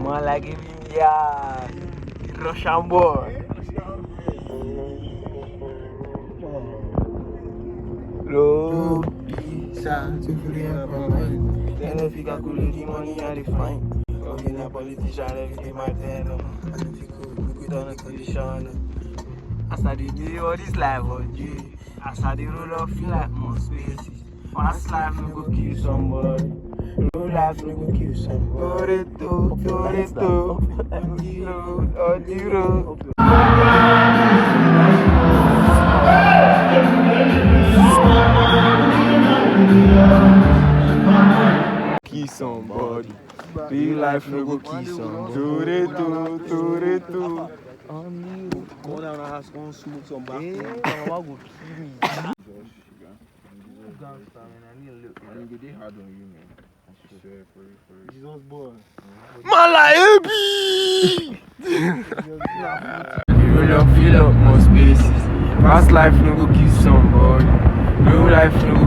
Man like him, yeah. Russian boy. Low, pizza, to free up my mind. Then if you got good the money, I define. Being a politician, everything my turn. And if you could, we don't condition. As I did all this life, as I did roll up, feel like more spaces. Fast life, no go kill somebody. Real life, no go kill somebody. OnTheRoad. Kill somebody. Real life, no go kill somebody. Do. Go down the house, go and smoke some back. They hard on you, man. I swear for you. Jesus boy. Malayebi! You don't fill up more spaces. Past life no go kill somebody. Real life no go